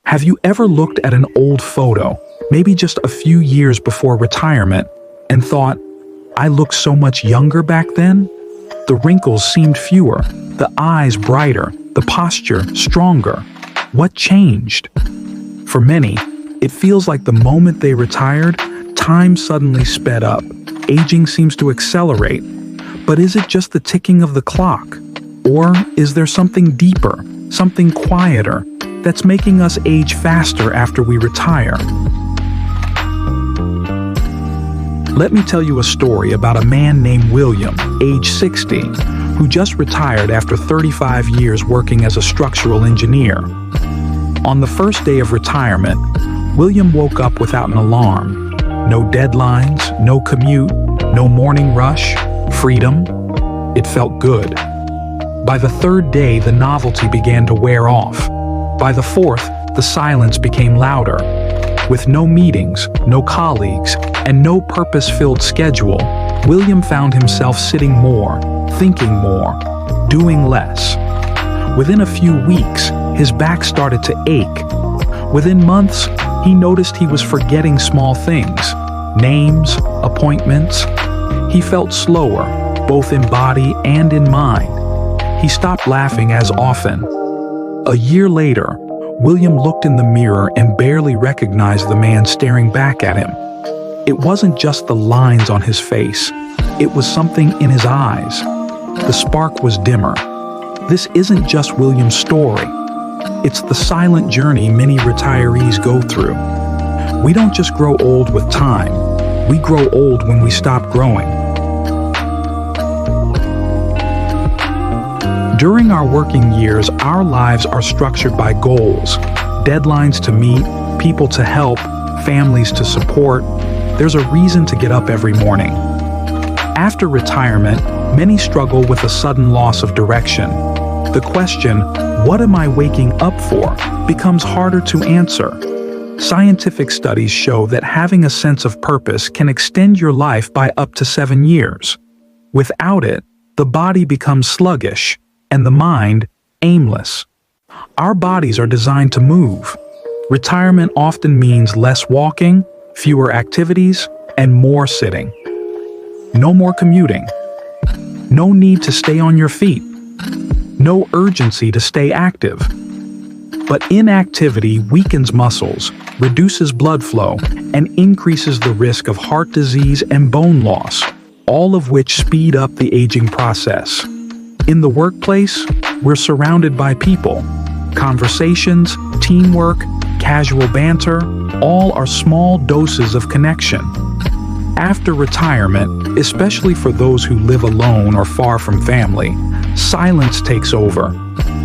Have you ever looked at an old photo, maybe just a few years before retirement, and thought, I looked so much younger back then? The wrinkles seemed fewer, the eyes brighter, the posture stronger. What changed? For many, it feels like the moment they retired, time suddenly sped up. Aging seems to accelerate. But is it just the ticking of the clock? Or is there something deeper, something quieter, that's making us age faster after we retire? Let me tell you a story about a man named William, age 60, who just retired after 35 years working as a structural engineer. On the first day of retirement, William woke up without an alarm. No deadlines, no commute, no morning rush, freedom. It felt good. By the third day, the novelty began to wear off. By the fourth, the silence became louder. With no meetings, no colleagues, and no purpose-filled schedule, William found himself sitting more, thinking more, doing less. Within a few weeks, his back started to ache. Within months, he noticed he was forgetting small things, names, appointments. He felt slower, both in body and in mind. He stopped laughing as often. A year later, William looked in the mirror and barely recognized the man staring back at him. It wasn't just the lines on his face. It was something in his eyes. The spark was dimmer. This isn't just William's story. It's the silent journey many retirees go through. We don't just grow old with time. We grow old when we stop growing. During our working years, our lives are structured by goals, deadlines to meet, people to help, families to support. There's a reason to get up every morning. After retirement, many struggle with a sudden loss of direction. The question, what am I waking up for, becomes harder to answer. Scientific studies show that having a sense of purpose can extend your life by up to 7 years. Without it, the body becomes sluggish, and the mind, aimless. Our bodies are designed to move. Retirement often means less walking, fewer activities, and more sitting. No more commuting. No need to stay on your feet. No urgency to stay active. But inactivity weakens muscles, reduces blood flow, and increases the risk of heart disease and bone loss, all of which speed up the aging process. In the workplace, we're surrounded by people. Conversations, teamwork, casual banter, all are small doses of connection. After retirement, especially for those who live alone or far from family, silence takes over.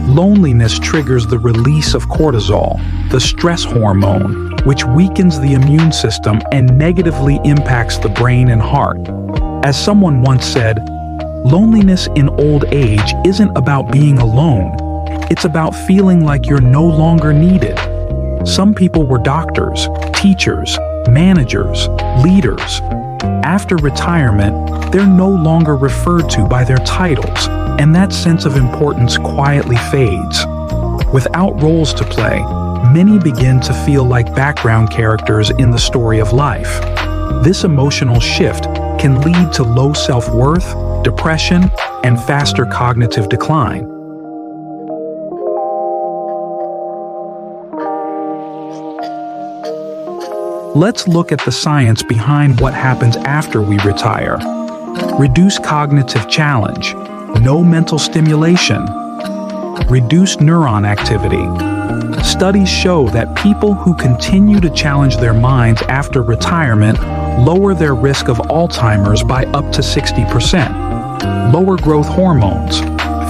Loneliness triggers the release of cortisol, the stress hormone, which weakens the immune system and negatively impacts the brain and heart. As someone once said, loneliness in old age isn't about being alone. It's about feeling like you're no longer needed. Some people were doctors, teachers, managers, leaders. After retirement, they're no longer referred to by their titles, and that sense of importance quietly fades. Without roles to play, many begin to feel like background characters in the story of life. This emotional shift can lead to low self-worth, depression, and faster cognitive decline. Let's look at the science behind what happens after we retire. Reduced cognitive challenge, no mental stimulation, reduced neuron activity. Studies show that people who continue to challenge their minds after retirement lower their risk of Alzheimer's by up to 60%. Lower growth hormones.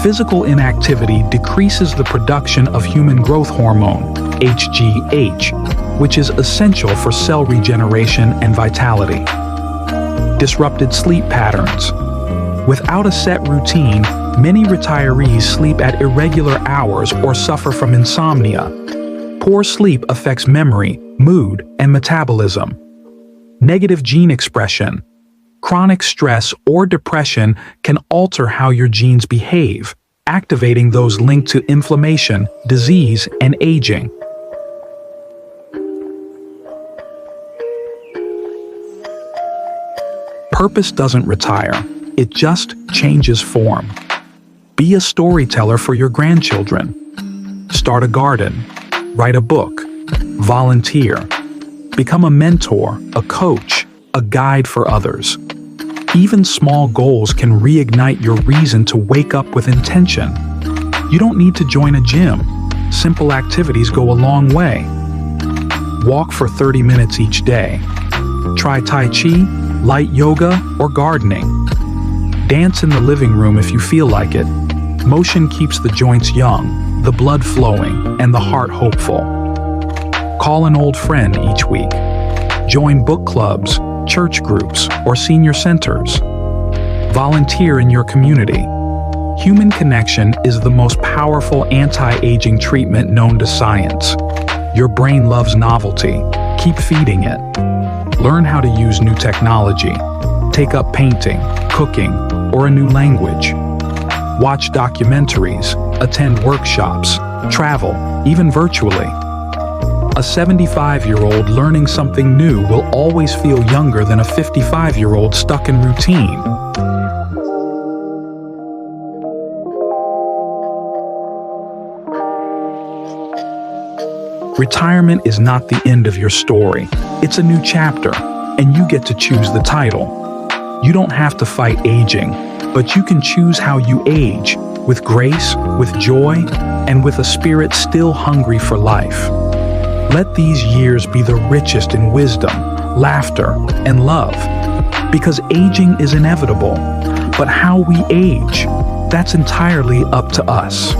Physical inactivity decreases the production of human growth hormone, HGH, which is essential for cell regeneration and vitality. Disrupted sleep patterns. Without a set routine, many retirees sleep at irregular hours or suffer from insomnia. Poor sleep affects memory, mood, and metabolism. Negative gene expression. Chronic stress or depression can alter how your genes behave, activating those linked to inflammation, disease, and aging. Purpose doesn't retire, it just changes form. Be a storyteller for your grandchildren. Start a garden, write a book, volunteer. Become a mentor, a coach, a guide for others. Even small goals can reignite your reason to wake up with intention. You don't need to join a gym. Simple activities go a long way. Walk for 30 minutes each day. Try Tai Chi, light yoga, or gardening. Dance in the living room if you feel like it. Motion keeps the joints young, the blood flowing, and the heart hopeful. Call an old friend each week. Join book clubs, church groups, or senior centers. Volunteer in your community. Human connection is the most powerful anti-aging treatment known to science. Your brain loves novelty. Keep feeding it. Learn how to use new technology. Take up painting, cooking, or a new language. Watch documentaries, attend workshops, travel, even virtually. A 75-year-old learning something new will always feel younger than a 55-year-old stuck in routine. Retirement is not the end of your story. It's a new chapter, and you get to choose the title. You don't have to fight aging, but you can choose how you age, with grace, with joy, and with a spirit still hungry for life. Let these years be the richest in wisdom, laughter, and love. Because aging is inevitable, but how we age, that's entirely up to us.